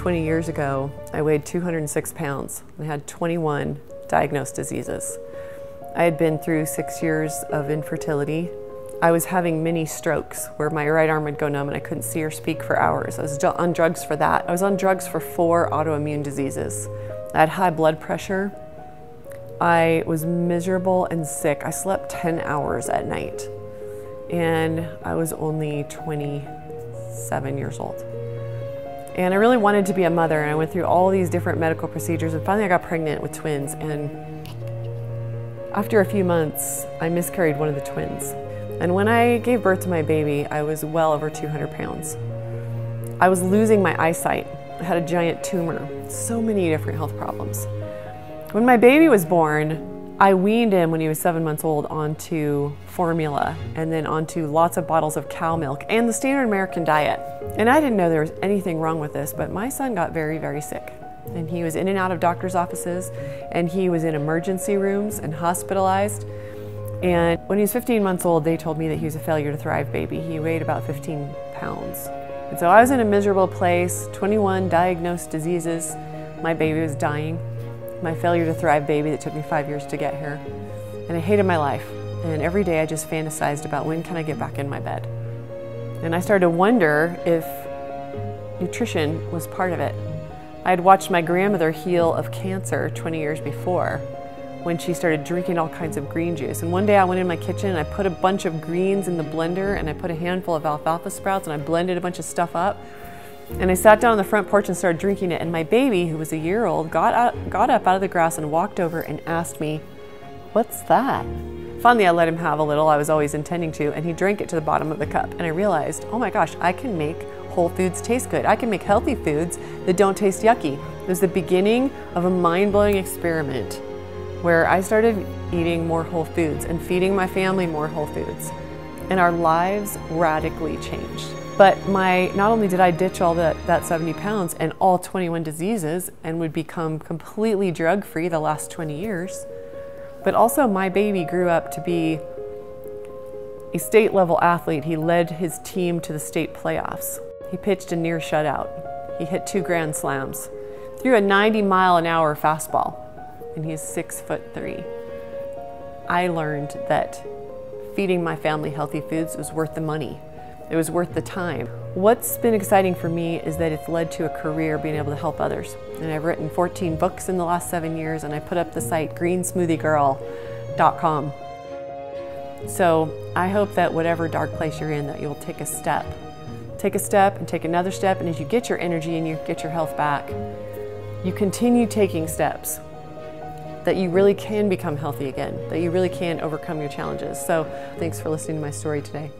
20 years ago, I weighed 206 pounds and had 21 diagnosed diseases. I had been through 6 years of infertility. I was having mini strokes where my right arm would go numb and I couldn't see or speak for hours. I was on drugs for that. I was on drugs for 4 autoimmune diseases. I had high blood pressure. I was miserable and sick. I slept 10 hours at night. And I was only 27 years old. And I really wanted to be a mother, and I went through all these different medical procedures, and finally I got pregnant with twins. And after a few months, I miscarried one of the twins. And when I gave birth to my baby, I was well over 200 pounds. I was losing my eyesight. I had a giant tumor, so many different health problems. When my baby was born, I weaned him when he was 7 months old onto formula and then onto lots of bottles of cow milk and the standard American diet. And I didn't know there was anything wrong with this, but my son got very, very sick. And he was in and out of doctor's offices, and he was in emergency rooms and hospitalized. And when he was 15 months old, they told me that he was a failure to thrive baby. He weighed about 15 pounds. And so I was in a miserable place, 21 diagnosed diseases. My baby was dying. My failure to thrive baby that took me 5 years to get here. And I hated my life. And every day I just fantasized about when can I get back in my bed. And I started to wonder if nutrition was part of it. I had watched my grandmother heal of cancer 20 years before when she started drinking all kinds of green juice. And one day I went in my kitchen and I put a bunch of greens in the blender and I put a handful of alfalfa sprouts and I blended a bunch of stuff up. And I sat down on the front porch and started drinking it, and my baby, who was a year old, got up out of the grass and walked over and asked me, "What's that?" Finally, I let him have a little. I was always intending to, and he drank it to the bottom of the cup. And I realized, oh my gosh, I can make whole foods taste good. I can make healthy foods that don't taste yucky. It was the beginning of a mind-blowing experiment where I started eating more whole foods and feeding my family more whole foods. And our lives radically changed. But not only did I ditch all that 70 pounds and all 21 diseases and would become completely drug-free the last 20 years, but also my baby grew up to be a state-level athlete. He led his team to the state playoffs. He pitched a near shutout. He hit 2 grand slams, threw a 90-mile-an-hour fastball, and he's 6'3". I learned that feeding my family healthy foods was worth the money. It was worth the time. What's been exciting for me is that it's led to a career being able to help others. And I've written 14 books in the last 7 years, and I put up the site greensmoothiegirl.com. So I hope that whatever dark place you're in, that you'll take a step. Take a step and take another step, and as you get your energy and you get your health back, you continue taking steps that you really can become healthy again, that you really can overcome your challenges. So thanks for listening to my story today.